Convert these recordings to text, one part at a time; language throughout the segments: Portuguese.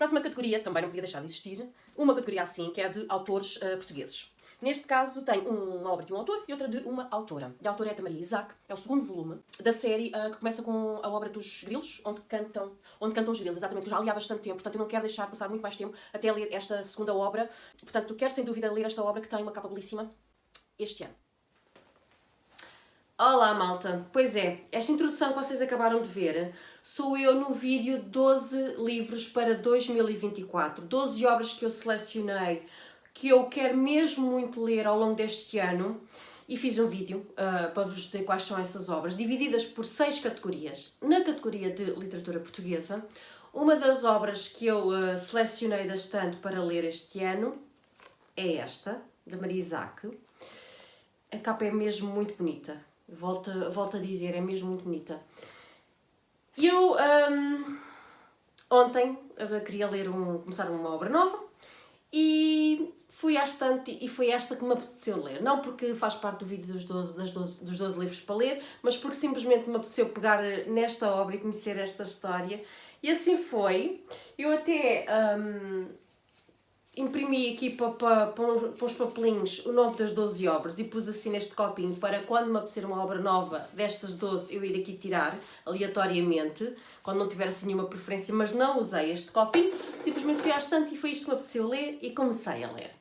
Próxima categoria, também não podia deixar de existir, uma categoria assim, que é de autores portugueses. Neste caso, tem uma obra de um autor e outra de uma autora. A autora é a Maria Isaac, é o segundo volume da série que começa com a obra dos grilos, onde cantam os grilos, exatamente, que eu já li há bastante tempo, portanto eu não quero deixar passar muito mais tempo até ler esta segunda obra. Portanto, quero sem dúvida ler esta obra que tem uma capa belíssima este ano. Olá, malta! Pois é, esta introdução que vocês acabaram de ver sou eu no vídeo 12 livros para 2024. 12 obras que eu selecionei, que eu quero mesmo muito ler ao longo deste ano, e fiz um vídeo para vos dizer quais são essas obras, divididas por 6 categorias. Na categoria de literatura portuguesa, uma das obras que eu selecionei da estante para ler este ano é esta, da Maria Isaac. A capa é mesmo muito bonita. Volto a dizer, é mesmo muito bonita. Eu ontem queria começar uma obra nova e fui à estante e foi esta que me apeteceu ler. Não porque faz parte do vídeo dos 12 livros para ler, mas porque simplesmente me apeteceu pegar nesta obra e conhecer esta história. E assim foi. Eu até imprimi aqui para os papelinhos o nome das 12 obras e pus assim neste copinho para quando me apetecer uma obra nova destas 12 eu ir aqui tirar aleatoriamente, quando não tiver assim nenhuma preferência, mas não usei este copinho, simplesmente fui à estante e foi isto que me apeteceu ler e comecei a ler.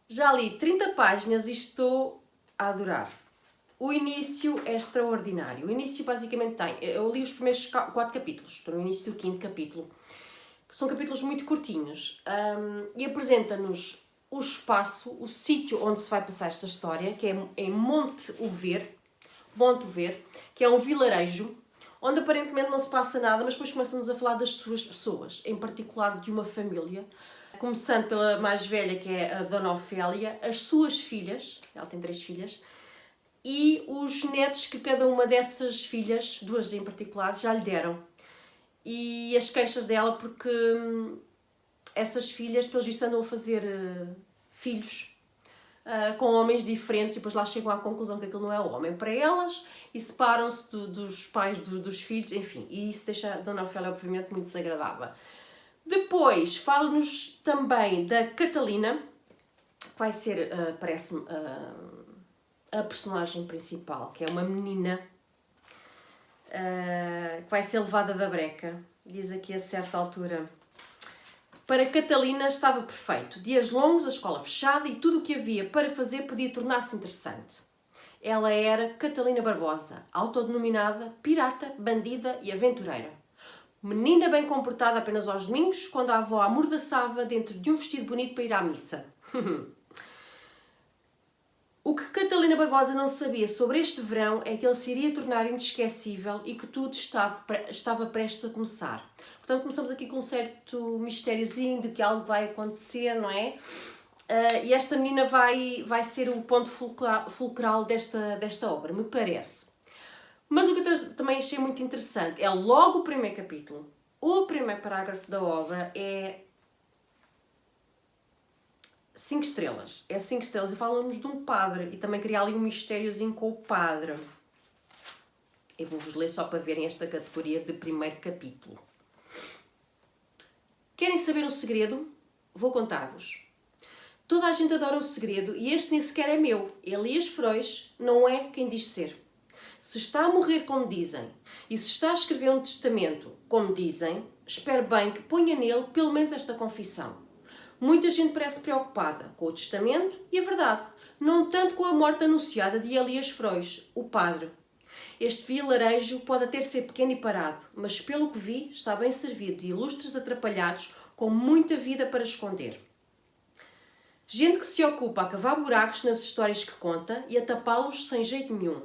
Já li 30 páginas e estou a adorar. O início é extraordinário. O início basicamente eu li os primeiros 4 capítulos, estou no início do 5º capítulo. São capítulos muito curtinhos e apresenta-nos o espaço, o sítio onde se vai passar esta história, que é em Monte Over, que é um vilarejo, onde aparentemente não se passa nada, mas depois começam-nos a falar das suas pessoas, em particular de uma família, começando pela mais velha, que é a Dona Ofélia, as suas filhas, ela tem 3 filhas, e os netos que cada uma dessas filhas, 2 em particular, já lhe deram. E as queixas dela porque essas filhas, pelos vistos, andam a fazer filhos com homens diferentes e depois lá chegam à conclusão que aquilo não é o homem para elas e separam-se dos pais dos filhos, enfim. E isso deixa a Dona Ofélia, obviamente, muito desagradável. Depois, fala-nos também da Catalina, que vai ser, parece-me, a personagem principal, que é uma menina que vai ser levada da breca. Diz aqui a certa altura: para Catalina estava perfeito. Dias longos, a escola fechada e tudo o que havia para fazer podia tornar-se interessante. Ela era Catalina Barbosa, autodenominada pirata, bandida e aventureira. Menina bem comportada apenas aos domingos, quando a avó a amordaçava dentro de um vestido bonito para ir à missa. O que Catalina Barbosa não sabia sobre este verão é que ele se iria tornar inesquecível e que tudo estava prestes a começar. Portanto, começamos aqui com um certo mistériozinho de que algo vai acontecer, não é? E esta menina vai ser o ponto fulcral desta obra, me parece. Mas o que eu também achei muito interessante é logo o primeiro capítulo. O primeiro parágrafo da obra é 5 estrelas. É 5 estrelas e fala-nos de um padre. E também cria ali um mistériozinho com o padre. Eu vou-vos ler só para verem esta categoria de primeiro capítulo. Querem saber um segredo? Vou contar-vos. Toda a gente adora um segredo e este nem sequer é meu. Elias Frois não é quem diz ser. Se está a morrer como dizem e se está a escrever um testamento como dizem, espero bem que ponha nele pelo menos esta confissão. Muita gente parece preocupada com o testamento e a verdade, não tanto com a morte anunciada de Elias Frois, o padre. Este vilarejo pode até ser pequeno e parado, mas pelo que vi está bem servido de ilustres atrapalhados com muita vida para esconder. Gente que se ocupa a cavar buracos nas histórias que conta e a tapá-los sem jeito nenhum.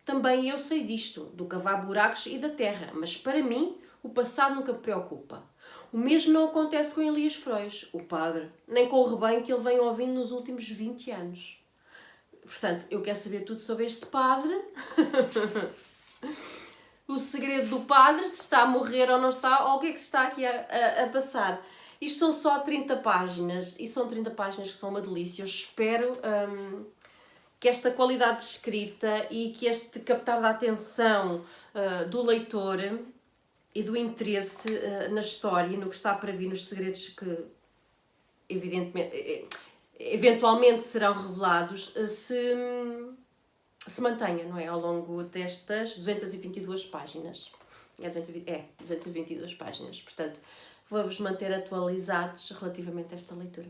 Também eu sei disto, do cavar buracos e da terra, mas para mim o passado nunca me preocupa. O mesmo não acontece com Elias Frois, o padre, nem com o rebanho que ele vem ouvindo nos últimos 20 anos. Portanto, eu quero saber tudo sobre este padre. O segredo do padre, se está a morrer ou não está, ou o que é que se está aqui a passar. Isto são só 30 páginas, e são 30 páginas que são uma delícia. Eu espero que esta qualidade de escrita e que este captar da atenção do leitor e do interesse na história e no que está para vir, nos segredos que eventualmente serão revelados, se mantenha, não é? Ao longo destas 222 páginas. 222 páginas. Portanto, vou-vos manter atualizados relativamente a esta leitura.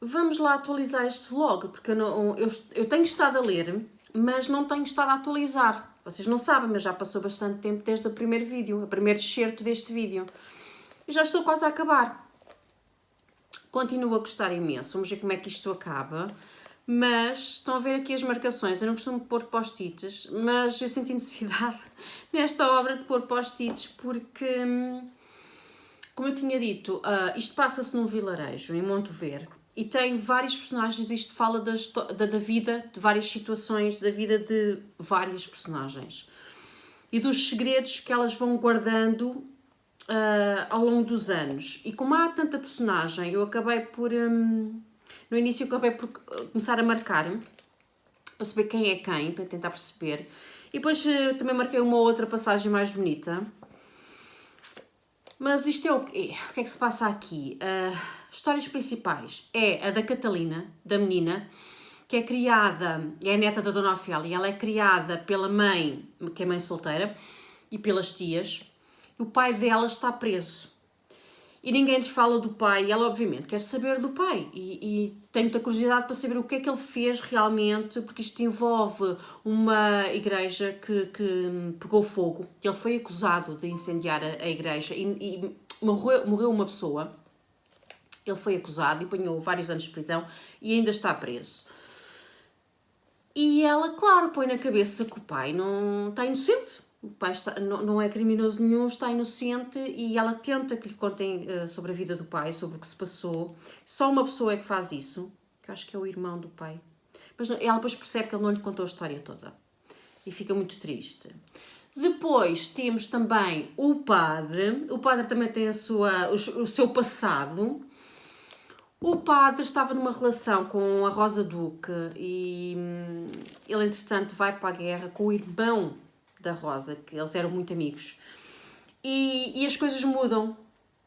Vamos lá atualizar este vlog, porque eu tenho estado a ler, mas não tenho estado a atualizar. Vocês não sabem, mas já passou bastante tempo desde o primeiro vídeo, o primeiro excerto deste vídeo. Eu já estou quase a acabar. Continuo a gostar imenso, vamos ver como é que isto acaba. Mas estão a ver aqui as marcações, eu não costumo pôr post-its, mas eu senti necessidade nesta obra de pôr post-its porque, como eu tinha dito, isto passa-se num vilarejo, em Montever. E tem vários personagens, isto fala da vida, de várias situações, da vida de várias personagens. E dos segredos que elas vão guardando ao longo dos anos. E como há tanta personagem, eu acabei por... no início eu acabei por começar a marcar, para saber quem é quem, para tentar perceber. E depois também marquei uma outra passagem mais bonita. Mas isto é o quê? O que é que se passa aqui? Histórias principais é a da Catalina, da menina, que é criada, é a neta da Dona Ofélia, ela é criada pela mãe, que é mãe solteira, e pelas tias. O pai dela está preso. E ninguém lhes fala do pai, e ela obviamente quer saber do pai. E tem muita curiosidade para saber o que é que ele fez realmente, porque isto envolve uma igreja que pegou fogo. Ele foi acusado de incendiar a igreja e morreu uma pessoa. Ele foi acusado e apanhou vários anos de prisão e ainda está preso. E ela, claro, põe na cabeça que o pai não está inocente. O pai não é criminoso nenhum, está inocente, e ela tenta que lhe contem sobre a vida do pai, sobre o que se passou. Só uma pessoa é que faz isso, que eu acho que é o irmão do pai. Mas ela depois percebe que ele não lhe contou a história toda. E fica muito triste. Depois temos também o padre. O padre também tem o seu passado. O padre estava numa relação com a Rosa Duque e ele, entretanto, vai para a guerra com o irmão da Rosa, que eles eram muito amigos. E as coisas mudam.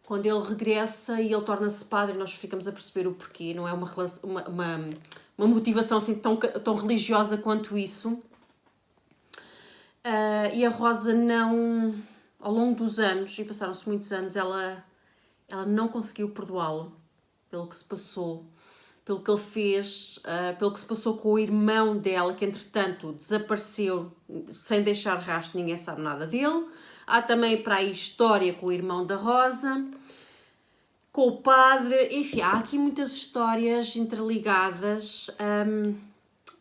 Quando ele regressa e ele torna-se padre, nós ficamos a perceber o porquê. Não é uma motivação assim tão religiosa quanto isso. E a Rosa não... Ao longo dos anos, e passaram-se muitos anos, ela não conseguiu perdoá-lo pelo que se passou, pelo que ele fez, pelo que se passou com o irmão dela, que entretanto desapareceu sem deixar rastro, ninguém sabe nada dele. Há também para aí história com o irmão da Rosa, com o padre, enfim, há aqui muitas histórias interligadas,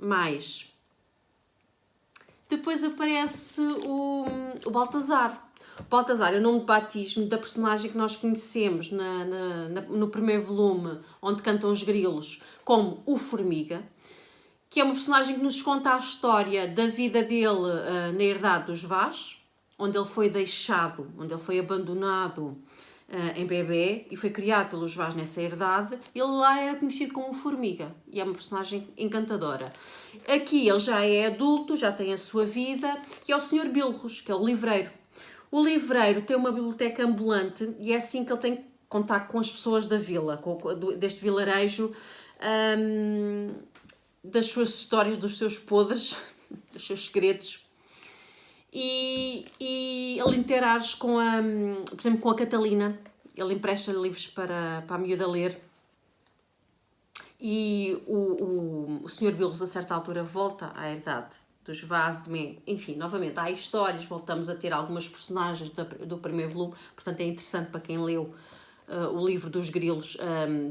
mais. Depois aparece o Baltazar. O Baltazar é o nome de batismo da personagem que nós conhecemos no primeiro volume, onde cantam os grilos, como o Formiga, que é uma personagem que nos conta a história da vida dele na herdade dos Vaz, onde ele foi deixado, onde ele foi abandonado em bebê e foi criado pelos Vaz nessa herdade. Ele lá era conhecido como o Formiga e é uma personagem encantadora. Aqui ele já é adulto, já tem a sua vida, e é o Sr. Bilros, que é o livreiro. O livreiro tem uma biblioteca ambulante e é assim que ele tem contato com as pessoas da vila, deste vilarejo, das suas histórias, dos seus podres, dos seus segredos. E ele interage por exemplo, com a Catalina. Ele empresta livros para a miúda ler. E o Sr. Bilros, a certa altura, volta à idade dos Vaz de Mé. Enfim, novamente, há histórias, voltamos a ter algumas personagens do primeiro volume, portanto é interessante para quem leu o livro dos Grilos,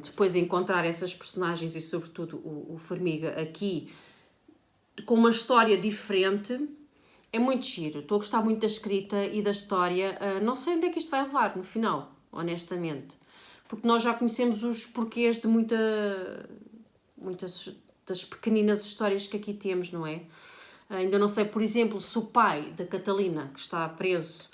depois encontrar essas personagens e, sobretudo, o Formiga aqui, com uma história diferente. É muito giro. Estou a gostar muito da escrita e da história. Não sei onde é que isto vai levar no final, honestamente. Porque nós já conhecemos os porquês de muitas das pequeninas histórias que aqui temos, não é? Ainda não sei, por exemplo, se o pai da Catalina, que está preso,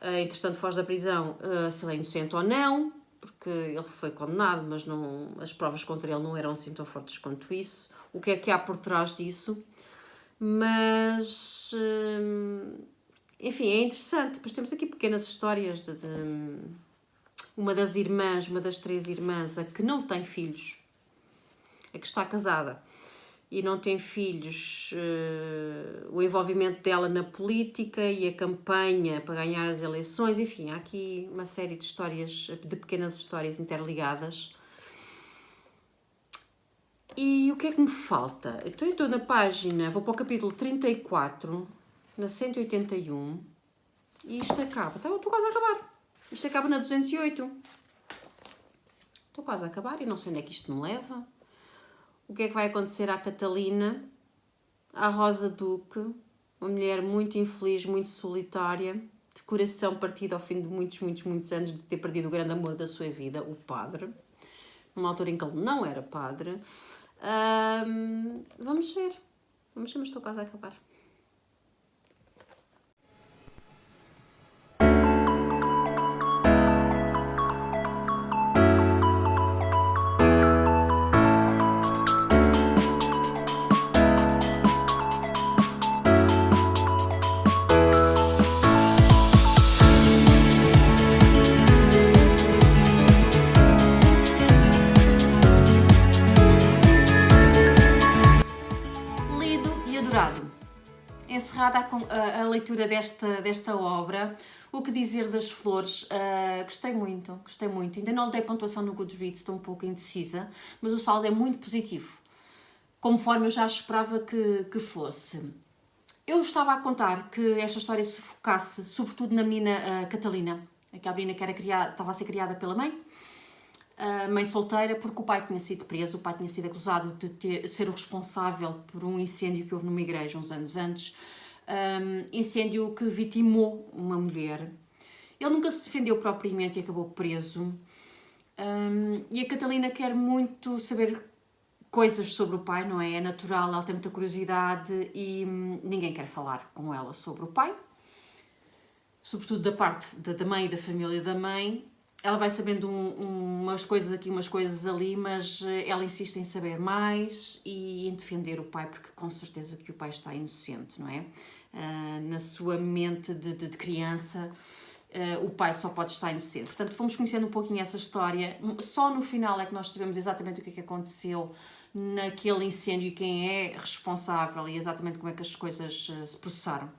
entretanto foge da prisão, se ele é inocente ou não, porque ele foi condenado, mas não, as provas contra ele não eram assim tão fortes quanto isso. O que é que há por trás disso? Mas, enfim, é interessante. Depois temos aqui pequenas histórias de uma das irmãs, uma das 3 irmãs, a que não tem filhos, a que está casada e não tem filhos, o envolvimento dela na política e a campanha para ganhar as eleições. Enfim, há aqui uma série de histórias, de pequenas histórias interligadas. E o que é que me falta? Então eu estou na página, vou para o capítulo 34, na 181, e isto acaba. Então eu estou quase a acabar. Isto acaba na 208. Estou quase a acabar e não sei onde é que isto me leva. O que é que vai acontecer à Catalina, à Rosa Duque, uma mulher muito infeliz, muito solitária, de coração partido ao fim de muitos anos de ter perdido o grande amor da sua vida, o padre, numa altura em que ele não era padre. Vamos ver, mas estou quase a acabar. Encerrada a leitura desta obra, o que dizer das flores? Gostei muito. Ainda não lhe dei pontuação no Goodreads, estou um pouco indecisa, mas o saldo é muito positivo, conforme eu já esperava que fosse. Eu estava a contar que esta história se focasse sobretudo na menina Catalina, aquela menina que estava a ser criada pela mãe, mãe solteira, porque o pai tinha sido preso, o pai tinha sido acusado de ser o responsável por um incêndio que houve numa igreja uns anos antes, incêndio que vitimou uma mulher. Ele nunca se defendeu propriamente e acabou preso. E a Catalina quer muito saber coisas sobre o pai, não é? É natural, ela tem muita curiosidade e ninguém quer falar com ela sobre o pai, sobretudo da parte da mãe e da família da mãe. Ela vai sabendo umas coisas aqui, umas coisas ali, mas ela insiste em saber mais e em defender o pai, porque com certeza que o pai está inocente, não é? Na sua mente de criança, o pai só pode estar inocente. Portanto, fomos conhecendo um pouquinho essa história. Só no final é que nós sabemos exatamente o que é que aconteceu naquele incêndio e quem é responsável e exatamente como é que as coisas se processaram.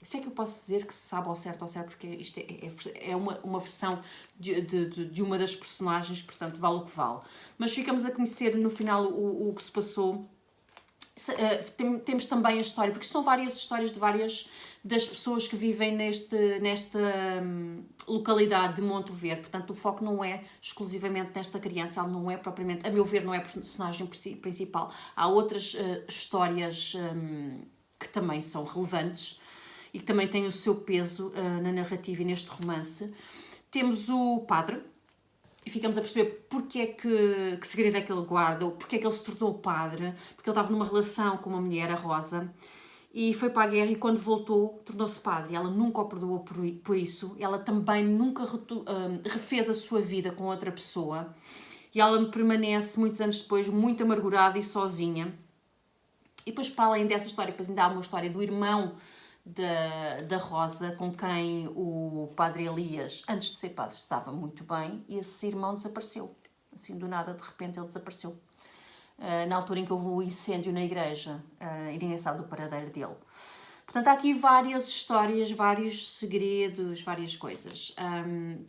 Se é que eu posso dizer que se sabe ao certo, porque isto é uma versão de uma das personagens, portanto vale o que vale. Mas ficamos a conhecer no final o que se passou. Temos também a história, porque são várias histórias de várias das pessoas que vivem nesta localidade de Monte Verde. Portanto, o foco não é exclusivamente nesta criança, ela não é propriamente, a meu ver, não é a personagem principal. Há outras histórias que também são relevantes e que também têm o seu peso na narrativa e neste romance. Temos o padre, e ficamos a perceber porque é que segredo é que ele guarda, porque é que ele se tornou padre, porque ele estava numa relação com uma mulher, a Rosa, e foi para a guerra e quando voltou tornou-se padre. Ela nunca o perdoou por isso, ela também nunca refez a sua vida com outra pessoa, e ela permanece muitos anos depois muito amargurada e sozinha. E depois, para além dessa história, depois ainda há uma história do irmão da Rosa, com quem o padre Elias, antes de ser padre, estava muito bem, e esse irmão desapareceu. Assim, do nada, de repente, ele desapareceu. Na altura em que houve o incêndio na igreja, e ninguém sabe do paradeiro dele. Portanto, há aqui várias histórias, vários segredos, várias coisas.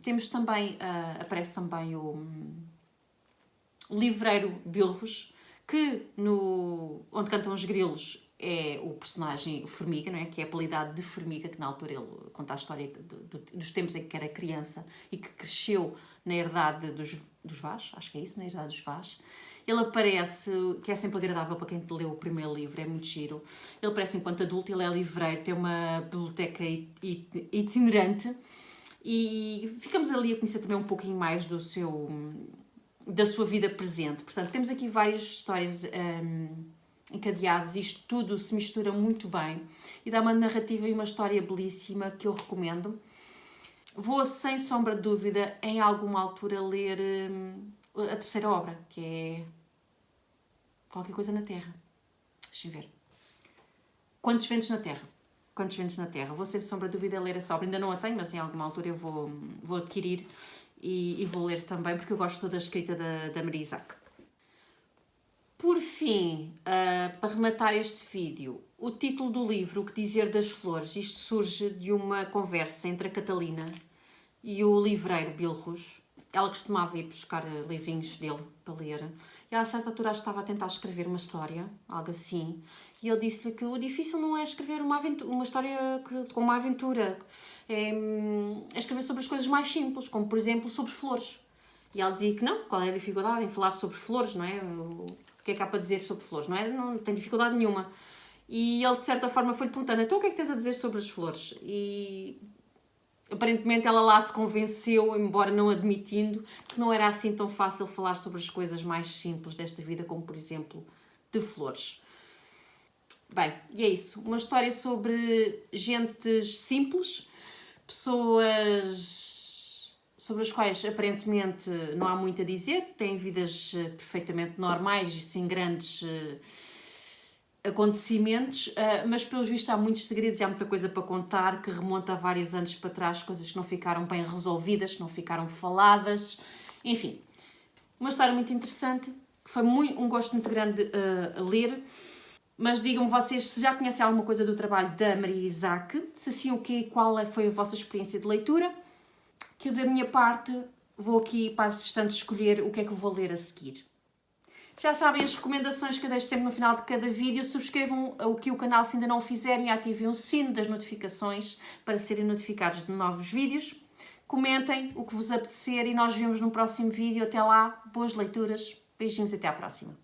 Temos também, aparece também livreiro Bilros, que no Onde Cantam os Grilos é o personagem o Formiga, não é? Que é apelidado de Formiga, que na altura ele conta a história dos tempos em que era criança e que cresceu na herdade dos Vaz, acho que é isso, na herdade dos Vaz. Ele aparece, que é sempre agradável para quem leu o primeiro livro, é muito giro. Ele aparece enquanto adulto, ele é livreiro, tem uma biblioteca itinerante e ficamos ali a conhecer também um pouquinho mais da sua vida presente. Portanto, temos aqui várias histórias encadeadas, isto tudo se mistura muito bem e dá uma narrativa e uma história belíssima que eu recomendo. Vou, sem sombra de dúvida, em alguma altura ler a terceira obra, que é Qualquer Coisa na Terra. Deixem ver. Quantos Ventos na Terra. Quantos Ventos na Terra. Vou, sem sombra de dúvida, ler essa obra. Ainda não a tenho, mas em alguma altura eu vou adquirir e vou ler também, porque eu gosto toda a escrita da Maria Isaac. Por fim, para rematar este vídeo, o título do livro, O Que Dizer das Flores, isto surge de uma conversa entre a Catalina e o livreiro Bilros. Ela costumava ir buscar livrinhos dele para ler. E ela, a certa altura, estava a tentar escrever uma história, algo assim. E ele disse-lhe que o difícil não é escrever uma história com uma aventura. É escrever sobre as coisas mais simples, como, por exemplo, sobre flores. E ela dizia que não, qual é a dificuldade em falar sobre flores, não é? O que é que há para dizer sobre flores, não é? Não tem dificuldade nenhuma. E ele, de certa forma, foi-lhe perguntando, então o que é que tens a dizer sobre as flores? E aparentemente ela lá se convenceu, embora não admitindo, que não era assim tão fácil falar sobre as coisas mais simples desta vida, como, por exemplo, de flores. Bem, e é isso. Uma história sobre gentes simples, pessoas sobre as quais aparentemente não há muito a dizer, têm vidas perfeitamente normais e sem grandes acontecimentos, mas pelos vistos há muitos segredos e há muita coisa para contar que remonta a vários anos para trás, coisas que não ficaram bem resolvidas, que não ficaram faladas, enfim. Uma história muito interessante, foi um gosto muito grande a ler, mas digam-me vocês se já conhecem alguma coisa do trabalho da Maria Isaac, se sim o quê, qual foi a vossa experiência de leitura, que eu, da minha parte, vou aqui para os instantes escolher o que é que eu vou ler a seguir. Já sabem as recomendações que eu deixo sempre no final de cada vídeo. Subscrevam aqui o canal se ainda não o fizerem e ativem o sino das notificações para serem notificados de novos vídeos. Comentem o que vos apetecer e nós vemos no próximo vídeo. Até lá, boas leituras, beijinhos e até à próxima.